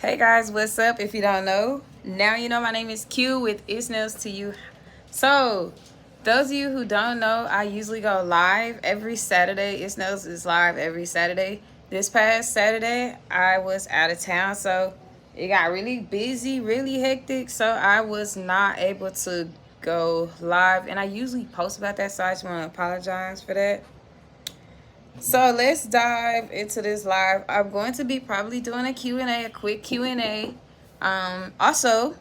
Hey guys, what's up? If you don't know, now you know my name is Q with It'sNails2U. So, those of you who don't know, I usually go live every Saturday. It'sNails is live every Saturday. This past Saturday, I was out of town, so it got really busy, really hectic, so I was not able to go live. And I usually post about that, so I just want to apologize for that. So let's dive into this live. I'm going to be probably doing a Q&A, a quick Q&A. Also,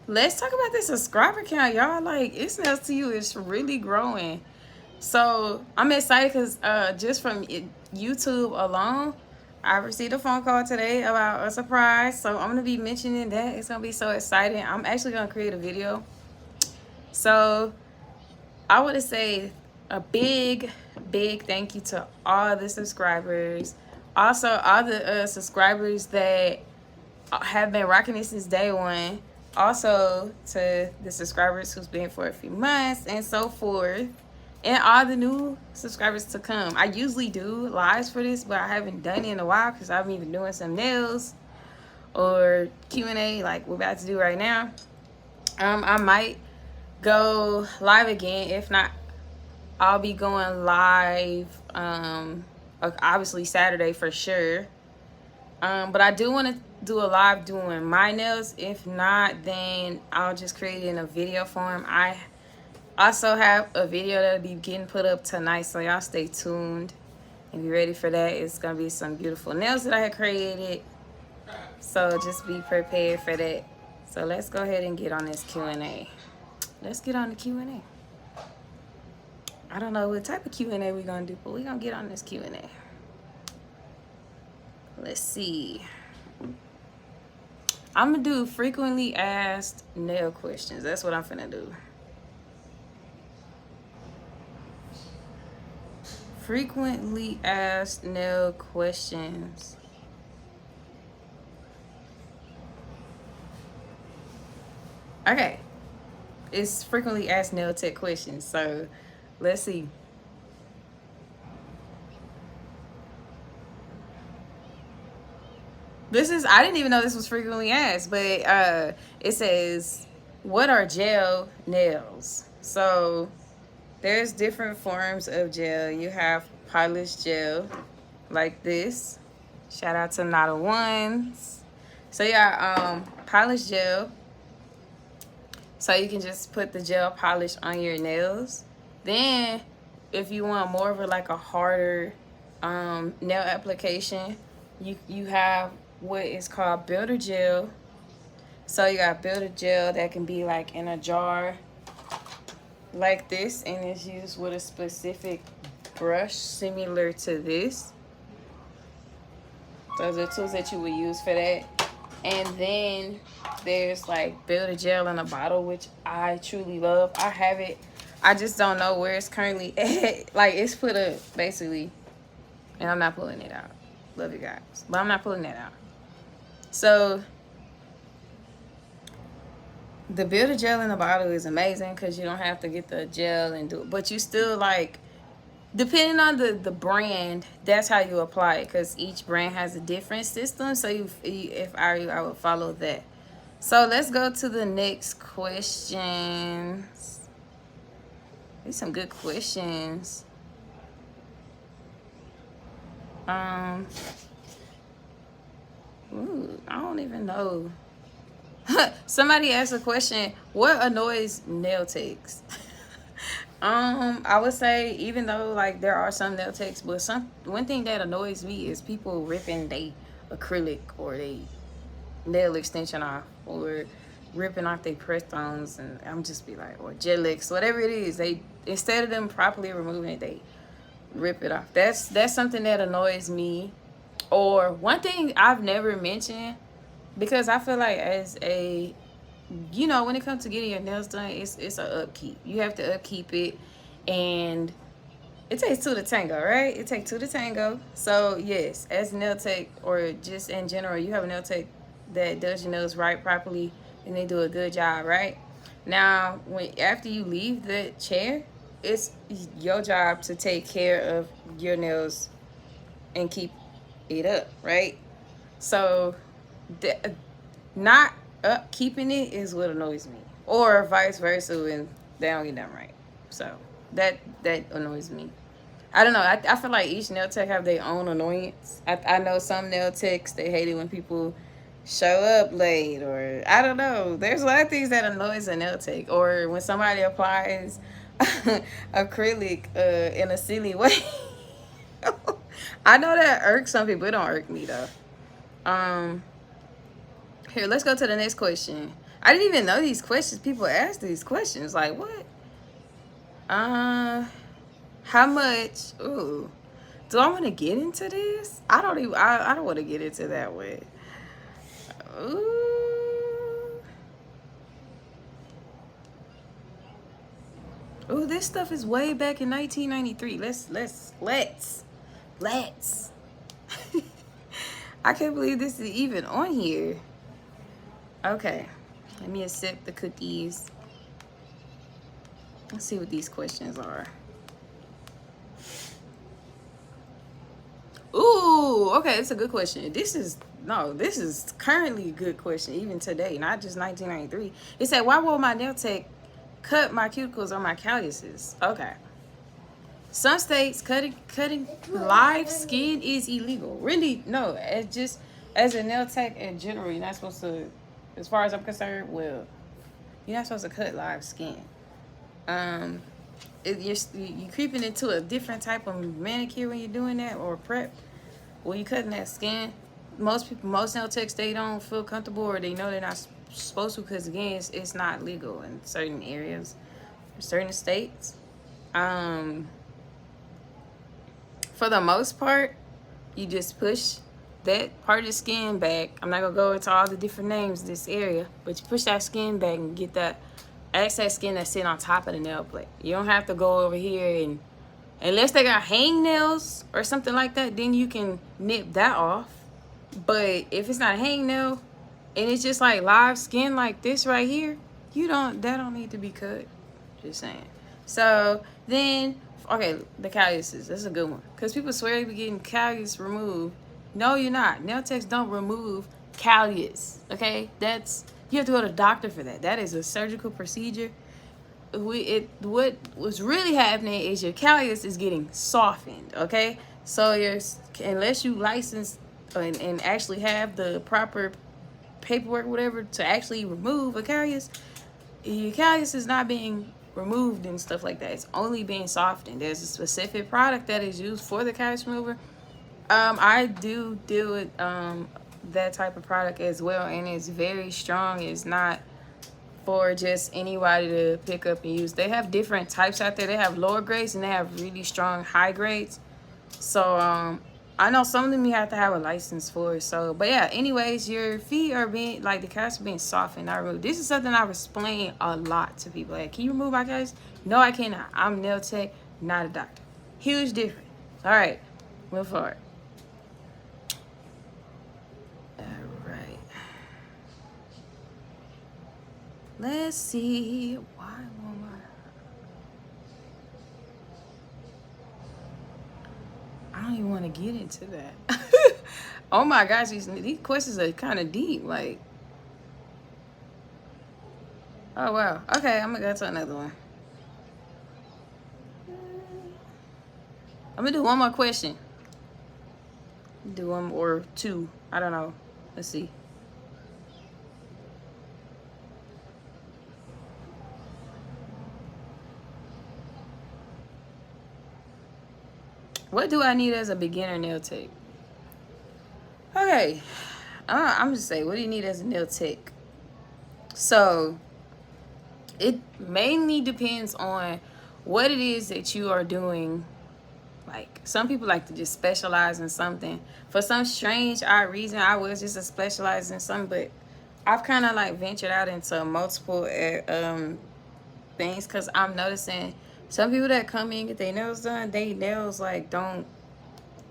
let's talk about this subscriber count, y'all. Like, It'sNails2U is really growing. So I'm excited because just from YouTube alone, I received a phone call today about a surprise. So I'm going to be mentioning that. It's going to be so exciting. I'm actually going to create a video. So I want to say a big thank you to all the subscribers. Also, all the subscribers that have been rocking it since day one. Also, to the subscribers who's been for a few months and so forth. And all the new subscribers to come. I usually do lives for this, but I haven't done it in a while because I've been doing some nails or Q&A like we're about to do right now. I might go live again. If not, I'll be going live obviously Saturday for sure. But I do want to do a live doing my nails. If not, then I'll just create it in a video form. I also have a video that'll be getting put up tonight, so y'all stay tuned and be ready for that. It's gonna be some beautiful nails that I had created, so just be prepared for that. So let's go ahead and get on this Q&A. Let's get on the Q&A. I don't know what type of Q&A we're gonna do, but we're gonna get on this Q&A. Let's see. I'm gonna do frequently asked nail questions. That's what I'm finna do. Frequently asked nail questions. Okay. It's frequently asked nail tech questions. So let's see. I didn't even know this was frequently asked, but it says, what are gel nails? So there's different forms of gel. You have polished gel like this. Shout out to Not a Ones. So yeah, polished gel. So you can just put the gel polish on your nails. Then if you want more of a harder nail application, you have what is called builder gel. So you got builder gel that can be like in a jar like this, and it's used with a specific brush similar to this. Those are tools that you would use for that. And then there's like builder gel in a bottle, which I truly love. I have it. I just don't know where it's currently at. Like, it's put up basically, and I'm not pulling it out. Love you guys, but I'm not pulling that out. So the builder gel in the bottle is amazing because you don't have to get the gel and do it, but you still like, depending on the brand, that's how you apply it, because each brand has a different system. So if I would follow that. So let's go to the next questions. These some good questions. Ooh, I don't even know. Somebody asked a question, what annoys nail techs? I would say, even though like there are some nail techs, but one thing that annoys me is people ripping they acrylic or they nail extension off, or ripping off their press-ons, and I'm just be like, or Gel-X, whatever it is, they, instead of them properly removing it, they rip it off. That's something that annoys me. Or one thing I've never mentioned, because I feel like as a, you know, when it comes to getting your nails done, it's an upkeep. You have to upkeep it, and it takes two to tango, right? It takes two to tango. So yes, as a nail tech, or just in general, you have a nail tech that does your nails right, properly, and they do a good job, right? Now, after you leave the chair, it's your job to take care of your nails and keep it up, right? So not upkeeping it is what annoys me, or vice versa when they don't get done right. So that annoys me. I don't know. I feel like each nail tech have their own annoyance. I know some nail techs, they hate it when people show up late, or I don't know. There's a lot of things that annoys a nail tech, or when somebody applies acrylic in a silly way. I know that irks some people. It don't irk me though. Here, let's go to the next question. I didn't even know these questions. People ask these questions. Like, what? How much? Ooh. Do I want to get into this? I don't want to get into that way. Ooh. Ooh, this stuff is way back in 1993. Let's. I can't believe this is even on here. Okay, let me accept the cookies. Let's see what these questions are. Ooh, okay, it's a good question. This is currently a good question, even today, not just 1993. It said, why will my nail tech cut my cuticles or my calluses? Okay. Some states cutting live skin is illegal. Really, no. It's just as a nail tech in general, you're not supposed to, as far as I'm concerned, well, you're not supposed to cut live skin. You're creeping into a different type of manicure when you're doing that, or prep. When you're cutting that skin, most nail techs, they don't feel comfortable, or they know they're not supposed to, because again, it's not legal in certain areas, certain states. For the most part, you just push that part of the skin back. I'm not gonna go into all the different names of this area, but you push that skin back and get that excess skin that's sitting on top of the nail plate. You don't have to go over here, and unless they got hangnails or something like that, then you can nip that off. But if it's not a hangnail and it's just like live skin like this right here, that don't need to be cut. Just saying. So then, okay, the calluses. That's a good one, because people swear they be getting callus removed. No, you're not. Nail techs don't remove callus. Okay, you have to go to the doctor for that. That is a surgical procedure. What was really happening is your callus is getting softened. Okay, so unless you license and actually have the proper paperwork, whatever, to actually remove a callus, your callus is not being removed and stuff like that. It's only being softened. There's a specific product that is used for the callus remover. I do deal with that type of product as well, and it's very strong. It's not for just anybody to pick up and use. They have different types out there. They have lower grades and they have really strong high grades. So I know some of them you have to have a license for. So, but yeah, anyways, your feet are being, like, the callus are being softened, not removed. This is something I've explained a lot to people. Like, can you remove my callus? No, I cannot. I'm a nail tech, not a doctor. Huge difference. All right, move forward. Let's see. Why won't I don't even want to get into that. Oh my gosh, these questions are kind of deep. Like, oh wow. Okay, I'm gonna go to another one. I'm gonna do one more question. Do one or two. I don't know. Let's see. What do I need as a beginner nail tech? Okay, I'm just saying, what do you need as a nail tech? So it mainly depends on what it is that you are doing. Like, some people like to just specialize in something. For some strange, odd reason, I was just a specialize in something, but I've kind of like ventured out into multiple things, because I'm noticing some people that come in get their nails done, they nails like don't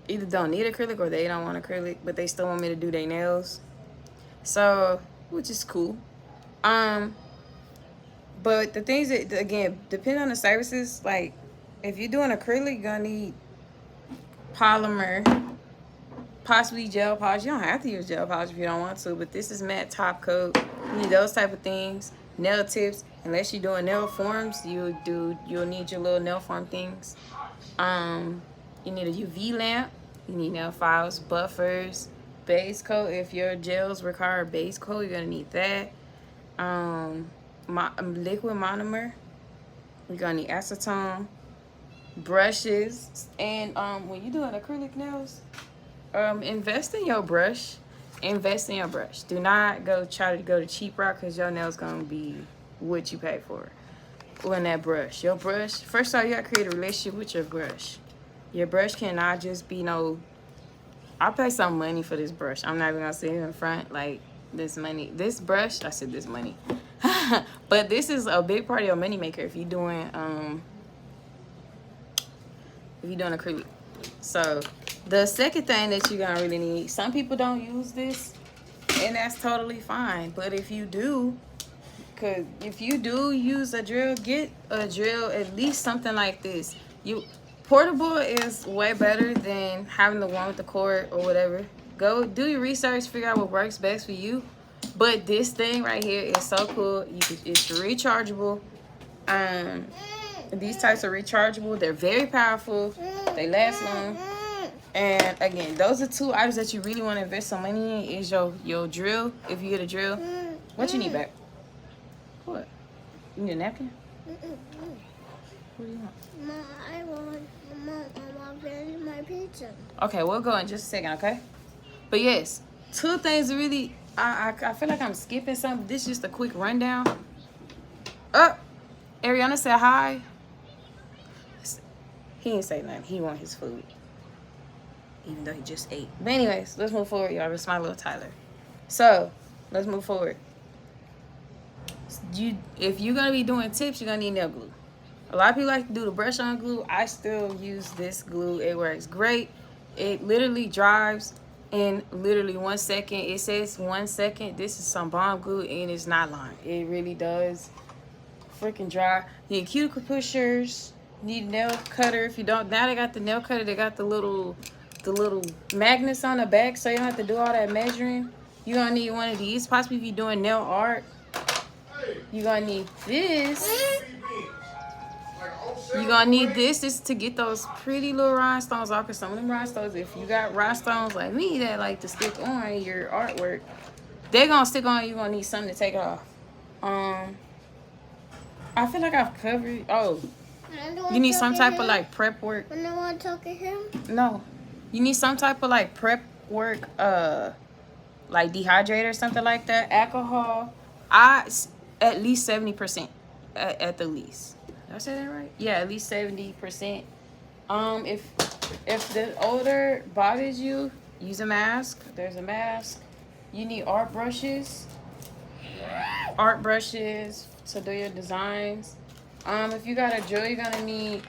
need acrylic, or they don't want acrylic, but they still want me to do their nails. So, which is cool. But the things that, again, depend on the services. Like, if you're doing acrylic, you're gonna need polymer. possibly gel polish. You don't have to use gel polish if you don't want to, but this is matte top coat. You need those type of things. Nail tips, unless you're doing nail forms, you'll need your little nail form things. You need a UV lamp. You need nail files, buffers, base coat. If your gels require a base coat, you're gonna need that. Liquid monomer. You're gonna need acetone, brushes, and when you're doing acrylic nails, invest in your brush. Invest in your brush. Do not try to go the cheap route, because your nails gonna be what you pay for. On that brush, your brush. First of all, you gotta create a relationship with your brush. Your brush cannot just be no. I pay some money for this brush. I'm not even gonna sit here in front like this money. This brush, I said this money, but this is a big part of your money maker if you're doing acrylic. So the second thing that you're gonna really need, some people don't use this, and that's totally fine. But if you do, because if you do use a drill, get a drill, at least something like this. Portable is way better than having the one with the cord or whatever. Go do your research, figure out what works best for you. But this thing right here is so cool. It's rechargeable. These types are rechargeable. They're very powerful. They last long. And again, those are two items that you really want to invest some money in. Is your drill. If you get a drill, what you need back? What? You need a napkin? What do you want? I want my pizza. Okay, we'll go in just a second, okay? But yes, two things really. I feel like I'm skipping something. This is just a quick rundown. Ariana said hi. He didn't say nothing. He want his food, even though he just ate. But anyways, let's move forward, y'all. It's my little Tyler. So let's move forward. If you're gonna be doing tips, you're gonna need nail glue. A lot of people like to do the brush on glue. I still use this glue. It works great. It literally dries in literally 1 second. It says 1 second. This is some bomb glue, and it's not lying. It really does freaking dry. You need cuticle pushers. You need nail cutter. If you don't, now they got the nail cutter. They got the little magnets on the back, so you don't have to do all that measuring. You're gonna need one of these. Possibly if you're doing nail art, you're gonna need this. You're gonna need this is to get those pretty little rhinestones off. Because some of them rhinestones, if you got rhinestones like me that like to stick on your artwork, they're gonna stick on. You're gonna need something to take it off. I feel like I've covered. Oh, you need some type of like prep work. When I want to talk to him? No, you need some type of like prep work. Like dehydrator or something like that. Alcohol. At least 70%. At the least. Did I say that right? Yeah, at least 70%. If the odor bothers you, use a mask. There's a mask. You need art brushes. Art brushes to do your designs. If you got a drill, you're gonna need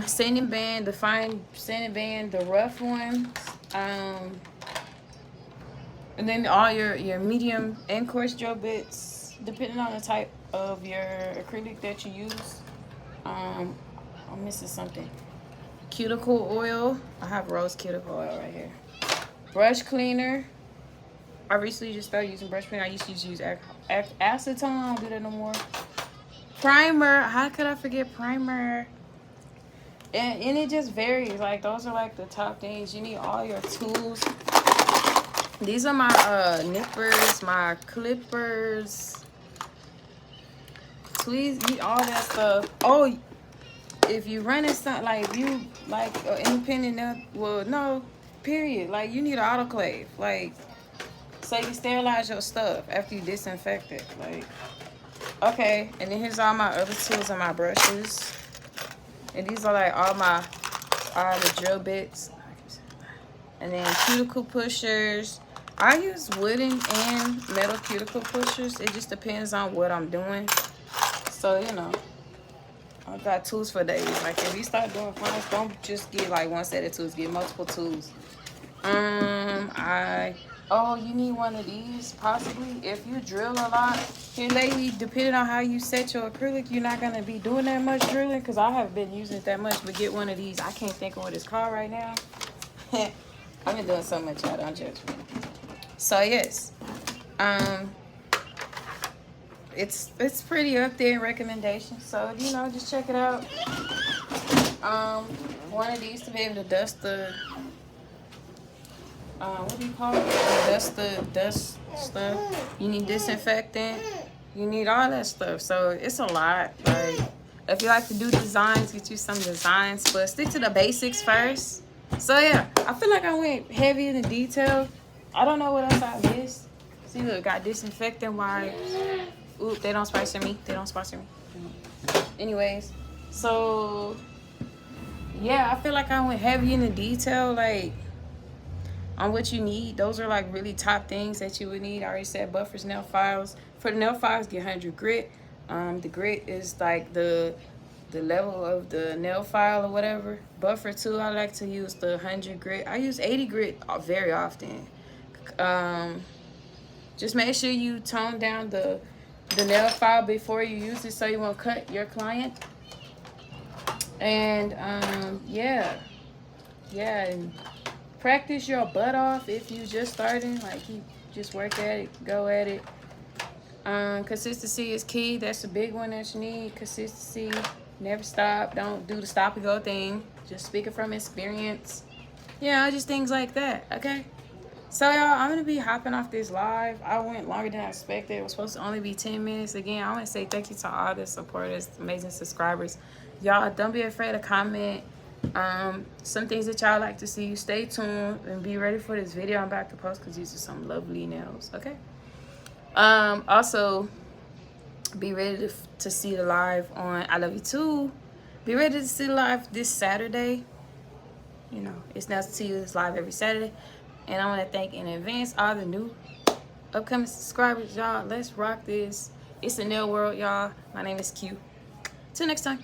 sanding band, the fine sanding band, the rough ones. And then all your medium and coarse drill bits, depending on the type of your acrylic that you use. I'm missing something. Cuticle oil. I have rose cuticle oil right here. Brush cleaner. I recently just started using brush cleaner. I used to use acetone. I don't do that no more. Primer. How could I forget primer? And it just varies. Like, those are like the top things. You need all your tools. These are my nippers, my clippers, tweezers, all that stuff. Oh, if you running something like you like independent, well, no, period. Like, you need an autoclave, like, so you can sterilize your stuff after you disinfect it. Like, okay, and then here's all my other tools and my brushes, and these are like all the drill bits, and then cuticle pushers. I use wooden and metal cuticle pushers. It just depends on what I'm doing. So, you know, I got tools for days. Like, if you start doing fronts, don't just get like one set of tools. Get multiple tools. You need one of these, possibly. If you drill a lot. Here lately, depending on how you set your acrylic, you're not going to be doing that much drilling. Because I haven't been using it that much. But get one of these. I can't think of what it's called right now. I've been doing so much, y'all. Don't judge me. So yes, it's pretty up there in recommendations. So you know, just check it out. One of these to be able to dust the what do you call it? Dust stuff. You need disinfectant. You need all that stuff. So it's a lot. Like if you like to do designs, get you some designs, but stick to the basics first. So yeah, I feel like I went heavy in the detail. I don't know what else I missed. See, look, got disinfectant wipes. Oop, they don't sponsor me. They don't sponsor me. Anyways, so yeah, I feel like I went heavy in the detail, like on what you need. Those are like really top things that you would need. I already said buffers, nail files. For the nail files, get 100 grit. The grit is like the level of the nail file or whatever. Buffer too, I like to use the 100 grit. I use 80 grit very often. Just make sure you tone down the nail file before you use it so you won't cut your client. And yeah, and practice your butt off if you just starting. Like you just work at it, go at it. Consistency is key. That's a big one that you need. Consistency. Never stop. Don't do the stop and go thing. Just speaking from experience. Yeah, just things like that. Okay. So y'all, I'm gonna be hopping off this live. I went longer than I expected. It was supposed to only be 10 minutes. Again, I want to say thank you to all the supporters, amazing subscribers. Y'all, don't be afraid to comment some things that y'all like to see. Stay tuned and be ready for this video I'm about to post because these are some lovely nails. Okay. Also, be ready to see the live on I Love You Too. Be ready to see the live this Saturday. You know, it's Nails2U. It's live every Saturday. And I want to thank in advance all the new upcoming subscribers, y'all. Let's rock this. It's the nail world, y'all. My name is Q. Till next time.